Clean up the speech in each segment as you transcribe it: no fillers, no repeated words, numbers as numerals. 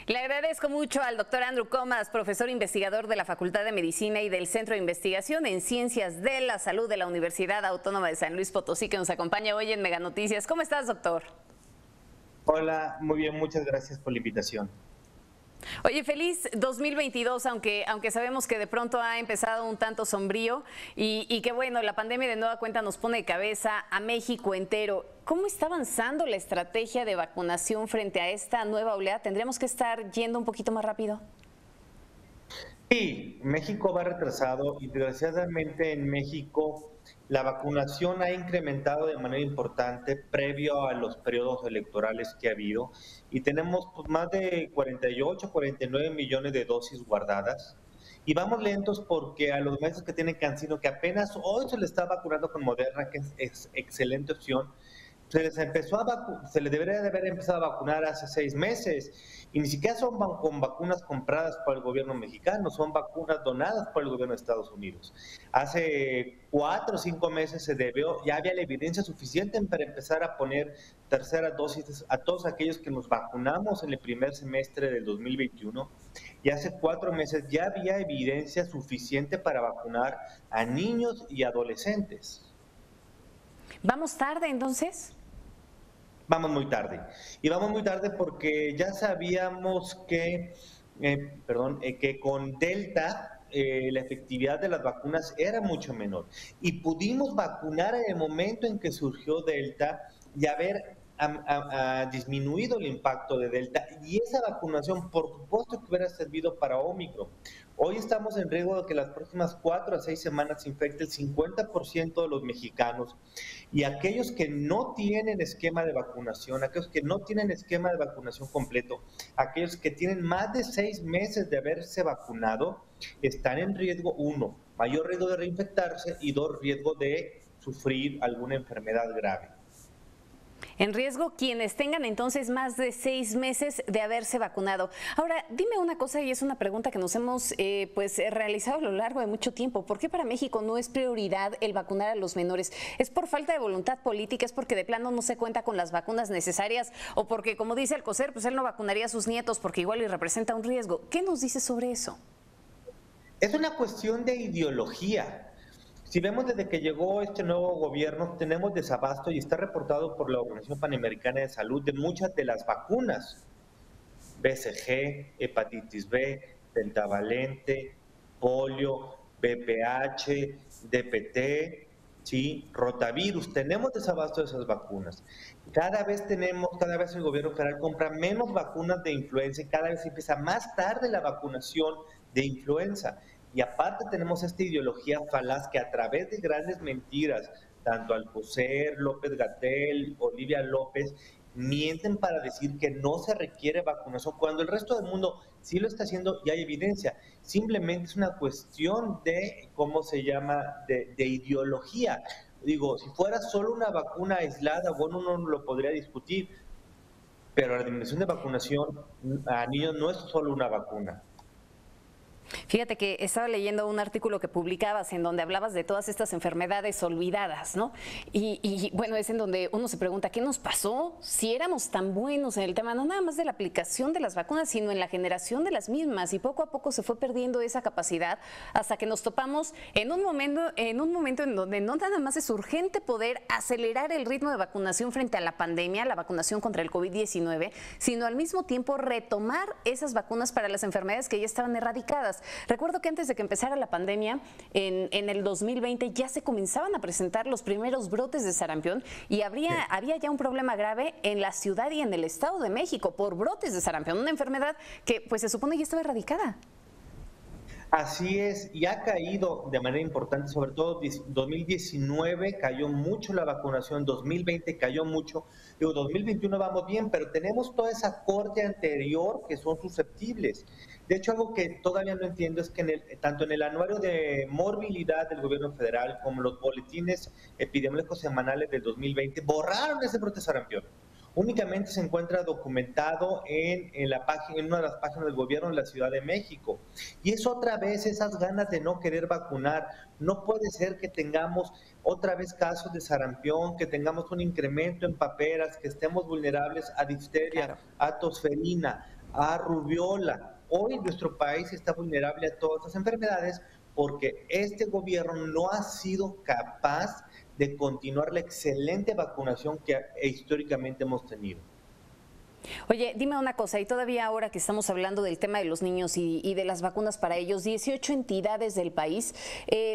Le agradezco mucho al doctor Andrew Comas, profesor investigador de la Facultad de Medicina y del Centro de Investigación en Ciencias de la Salud de la Universidad Autónoma de San Luis Potosí, que nos acompaña hoy en Mega Noticias. ¿Cómo estás, doctor? Hola, muy bien, muchas gracias por la invitación. Oye, feliz 2022, aunque sabemos que de pronto ha empezado un tanto sombrío y que bueno, la pandemia de nueva cuenta nos pone de cabeza a México entero. ¿Cómo está avanzando la estrategia de vacunación frente a esta nueva oleada? ¿Tendríamos que estar yendo un poquito más rápido? Sí, México va retrasado y desgraciadamente en México la vacunación ha incrementado de manera importante previo a los periodos electorales que ha habido y tenemos pues, más de 48, 49 millones de dosis guardadas. Y vamos lentos porque a los meses que tienen Cancino, que apenas hoy se le está vacunando con Moderna, que es excelente opción, se les debería de haber empezado a vacunar hace 6 meses y ni siquiera son con vacunas compradas por el gobierno mexicano, son vacunas donadas por el gobierno de Estados Unidos. Hace 4 o 5 meses ya había la evidencia suficiente para empezar a poner terceras dosis a todos aquellos que nos vacunamos en el primer semestre del 2021 y hace 4 meses ya había evidencia suficiente para vacunar a niños y adolescentes. ¿Vamos tarde entonces? Vamos muy tarde. Y vamos muy tarde porque ya sabíamos que con Delta la efectividad de las vacunas era mucho menor. Y pudimos vacunar en el momento en que surgió Delta y haber disminuido el impacto de Delta. Y esa vacunación, por supuesto que hubiera servido para Omicron. Hoy estamos en riesgo de que las próximas 4 a 6 semanas se infecte el 50% de los mexicanos y aquellos que no tienen esquema de vacunación, aquellos que no tienen esquema de vacunación completo, aquellos que tienen más de 6 meses de haberse vacunado, están en riesgo, uno, mayor riesgo de reinfectarse y dos, riesgo de sufrir alguna enfermedad grave. En riesgo quienes tengan entonces más de 6 meses de haberse vacunado. Ahora, dime una cosa, y es una pregunta que nos hemos realizado a lo largo de mucho tiempo. ¿Por qué para México no es prioridad el vacunar a los menores? ¿Es por falta de voluntad política? ¿Es porque de plano no se cuenta con las vacunas necesarias? ¿O porque, como dice Alcocer, pues él no vacunaría a sus nietos porque igual y representa un riesgo? ¿Qué nos dice sobre eso? Es una cuestión de ideología. Si vemos desde que llegó este nuevo gobierno, tenemos desabasto y está reportado por la Organización Panamericana de Salud de muchas de las vacunas. BCG, hepatitis B, pentavalente, polio, BPH, DPT, ¿sí? Rotavirus. Tenemos desabasto de esas vacunas. Cada vez el gobierno federal compra menos vacunas de influenza y cada vez empieza más tarde la vacunación de influenza. Y aparte tenemos esta ideología falaz que a través de grandes mentiras, tanto Alcocer, López Gatell, Olivia López, mienten para decir que no se requiere vacunación, cuando el resto del mundo sí lo está haciendo y hay evidencia. Simplemente es una cuestión de, ¿cómo se llama?, de ideología. Digo, si fuera solo una vacuna aislada, bueno, uno lo podría discutir, pero la disminución de vacunación a niños no es solo una vacuna. Fíjate que estaba leyendo un artículo que publicabas en donde hablabas de todas estas enfermedades olvidadas, ¿no? Y bueno, es en donde uno se pregunta, ¿qué nos pasó? Si éramos tan buenos en el tema, no nada más de la aplicación de las vacunas, sino en la generación de las mismas. Y poco a poco se fue perdiendo esa capacidad hasta que nos topamos en un momento en donde no nada más es urgente poder acelerar el ritmo de vacunación frente a la pandemia, la vacunación contra el COVID-19, sino al mismo tiempo retomar esas vacunas para las enfermedades que ya estaban erradicadas. Recuerdo que antes de que empezara la pandemia, en el 2020 ya se comenzaban a presentar los primeros brotes de sarampión y había ya un problema grave en la ciudad y en el Estado de México por brotes de sarampión, una enfermedad que pues se supone ya estaba erradicada. Así es, y ha caído de manera importante, sobre todo 2019 cayó mucho la vacunación, 2020 cayó mucho, digo, 2021 vamos bien, pero tenemos toda esa corte anterior que son susceptibles. De hecho, algo que todavía no entiendo es que tanto en el anuario de morbilidad del gobierno federal como los boletines epidemiológicos semanales del 2020 borraron ese brote de sarampión. Únicamente se encuentra documentado en una de las páginas del gobierno de la Ciudad de México. Y es otra vez esas ganas de no querer vacunar. No puede ser que tengamos otra vez casos de sarampión, que tengamos un incremento en paperas, que estemos vulnerables a difteria, Claro. a tosferina, a rubiola. Hoy nuestro país está vulnerable a todas estas enfermedades porque este gobierno no ha sido capaz de continuar la excelente vacunación que históricamente hemos tenido. Oye, dime una cosa, y todavía ahora que estamos hablando del tema de los niños y de las vacunas para ellos, 18 entidades del país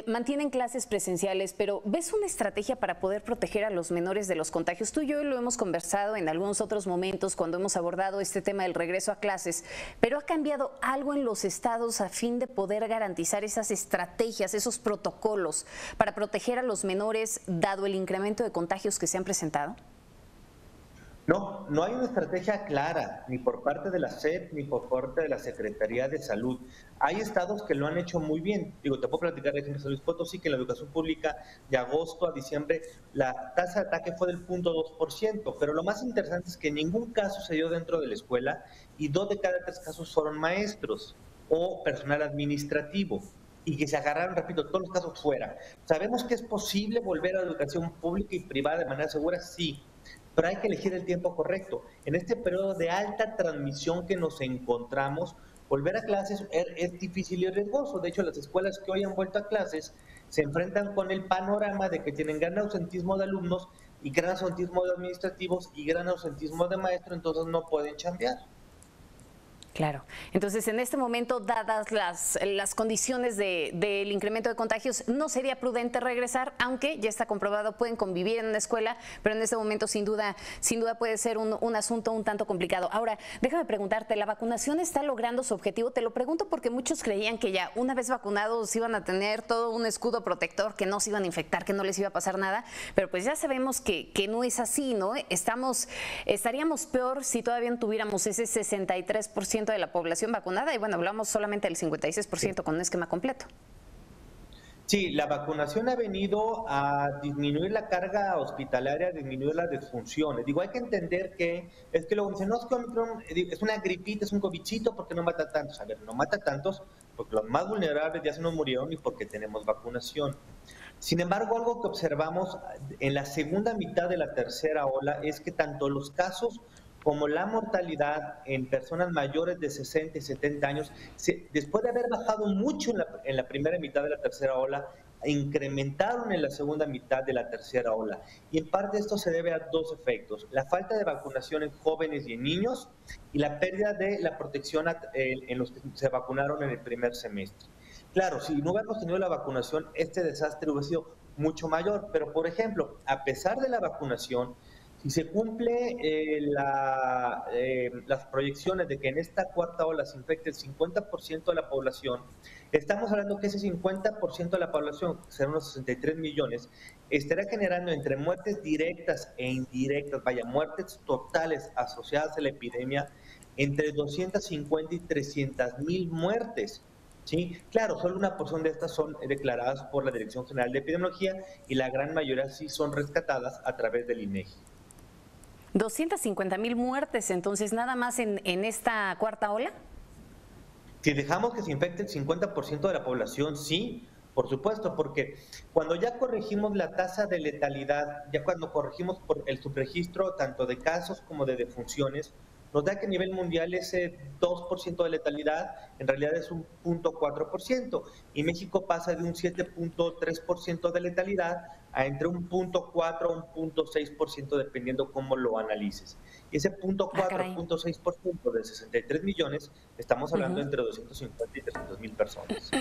mantienen clases presenciales, pero ¿ves una estrategia para poder proteger a los menores de los contagios? Tú y yo lo hemos conversado en algunos otros momentos cuando hemos abordado este tema del regreso a clases, pero ¿ha cambiado algo en los estados a fin de poder garantizar esas estrategias, esos protocolos para proteger a los menores dado el incremento de contagios que se han presentado? No, no hay una estrategia clara, ni por parte de la SEP, ni por parte de la Secretaría de Salud. Hay estados que lo han hecho muy bien. Digo, te puedo platicar de ejemplo de San Luis Potosí, que en la educación pública de agosto a diciembre la tasa de ataque fue del 0.2%, pero lo más interesante es que ningún caso se dio dentro de la escuela y 2 de cada 3 casos fueron maestros o personal administrativo y que se agarraron, repito, todos los casos fuera. ¿Sabemos que es posible volver a la educación pública y privada de manera segura? Sí, pero hay que elegir el tiempo correcto. En este periodo de alta transmisión que nos encontramos, volver a clases es difícil y riesgoso. De hecho, las escuelas que hoy han vuelto a clases se enfrentan con el panorama de que tienen gran ausentismo de alumnos y gran ausentismo de administrativos y gran ausentismo de maestros, entonces no pueden chambear. Claro. Entonces, en este momento, dadas las condiciones del incremento de contagios, no sería prudente regresar, aunque ya está comprobado, pueden convivir en una escuela, pero en este momento sin duda puede ser un asunto un tanto complicado. Ahora, déjame preguntarte, ¿la vacunación está logrando su objetivo? Te lo pregunto porque muchos creían que ya una vez vacunados iban a tener todo un escudo protector, que no se iban a infectar, que no les iba a pasar nada, pero pues ya sabemos que no es así, ¿no? Estaríamos peor si todavía no tuviéramos ese 63% de la población vacunada y bueno, hablamos solamente del 56% con un esquema completo. Sí, la vacunación ha venido a disminuir la carga hospitalaria, a disminuir las disfunciones. Digo, hay que entender que es que luego dicen, no, es que Omicron es una gripita, es un covichito, porque no mata tantos. A ver, no mata tantos porque los más vulnerables ya se nos murieron y porque tenemos vacunación. Sin embargo, algo que observamos en la segunda mitad de la tercera ola es que tanto los casos como la mortalidad en personas mayores de 60 y 70 años, después de haber bajado mucho en la primera mitad de la tercera ola, incrementaron en la segunda mitad de la tercera ola. Y en parte esto se debe a 2 efectos: la falta de vacunación en jóvenes y en niños y la pérdida de la protección en los que se vacunaron en el primer semestre. Claro, si no hubiéramos tenido la vacunación, este desastre hubiera sido mucho mayor, pero por ejemplo, a pesar de la vacunación, si se cumple las proyecciones de que en esta cuarta ola se infecte el 50% de la población, estamos hablando que ese 50% de la población, que serán unos 63 millones, estará generando entre muertes directas e indirectas, vaya, muertes totales asociadas a la epidemia, entre 250 y 300 mil muertes. Sí, claro, solo una porción de estas son declaradas por la Dirección General de Epidemiología y la gran mayoría sí son rescatadas a través del INEGI. 250,000 muertes, entonces, nada más en esta cuarta ola. Si dejamos que se infecte el 50% de la población, sí, por supuesto, porque cuando ya corregimos la tasa de letalidad, ya cuando corregimos por el subregistro tanto de casos como de defunciones, nos da que a nivel mundial ese 2% de letalidad en realidad es un 0.4% y México pasa de un 7.3% de letalidad a entre un 0.4 a un 0.6% dependiendo cómo lo analices. Y ese 0.4, 0.6% de 63 millones, estamos hablando entre 250 y 300 mil personas.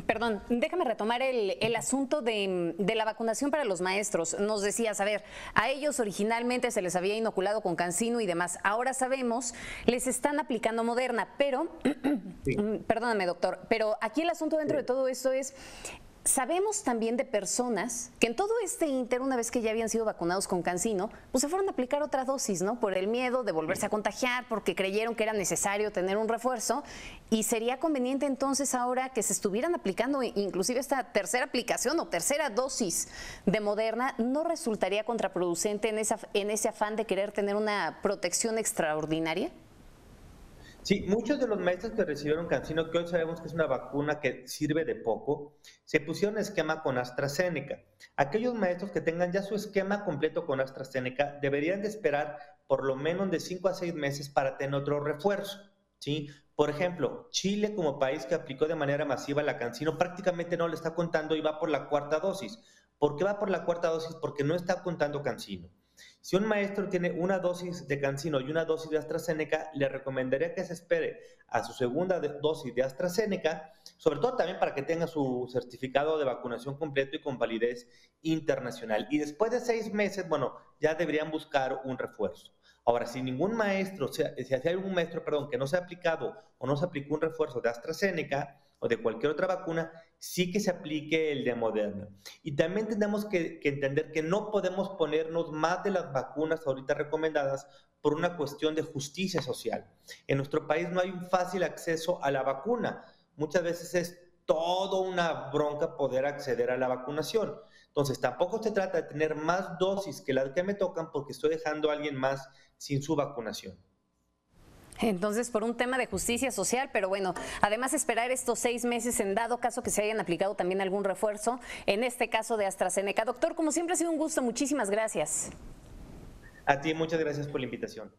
Perdón, déjame retomar el asunto de la vacunación para los maestros. Nos decías, a ver, a ellos originalmente se les había inoculado con CanSino y demás. Ahora sabemos, les están aplicando Moderna, pero, sí. Perdóname, doctor, pero aquí el asunto dentro de todo esto es... Sabemos también de personas que en todo este ínter, una vez que ya habían sido vacunados con CanSino, pues se fueron a aplicar otra dosis, ¿no? Por el miedo de volverse a contagiar, porque creyeron que era necesario tener un refuerzo. Y sería conveniente entonces ahora que se estuvieran aplicando inclusive esta tercera aplicación o tercera dosis de Moderna, ¿no resultaría contraproducente en ese afán de querer tener una protección extraordinaria? Sí, muchos de los maestros que recibieron CanSino, que hoy sabemos que es una vacuna que sirve de poco, se pusieron esquema con AstraZeneca. Aquellos maestros que tengan ya su esquema completo con AstraZeneca deberían de esperar por lo menos de 5 a 6 meses para tener otro refuerzo, ¿sí? Por ejemplo, Chile como país que aplicó de manera masiva la CanSino prácticamente no le está contando y va por la cuarta dosis. ¿Por qué va por la cuarta dosis? Porque no está contando CanSino. Si un maestro tiene una dosis de CanSino y una dosis de AstraZeneca, le recomendaría que se espere a su segunda dosis de AstraZeneca, sobre todo también para que tenga su certificado de vacunación completo y con validez internacional. Y después de 6 meses, bueno, ya deberían buscar un refuerzo. Ahora, si ningún maestro, si hay algún maestro, perdón, que no se ha aplicado o no se aplicó un refuerzo de AstraZeneca o de cualquier otra vacuna, sí que se aplique el de Moderna. Y también tenemos que entender que no podemos ponernos más de las vacunas ahorita recomendadas por una cuestión de justicia social. En nuestro país no hay un fácil acceso a la vacuna. Muchas veces es toda una bronca poder acceder a la vacunación. Entonces, tampoco se trata de tener más dosis que las que me tocan porque estoy dejando a alguien más sin su vacunación. Entonces, por un tema de justicia social, pero bueno, además esperar estos 6 meses en dado caso que se hayan aplicado también algún refuerzo, en este caso de AstraZeneca. Doctor, como siempre ha sido un gusto, muchísimas gracias. A ti, muchas gracias por la invitación.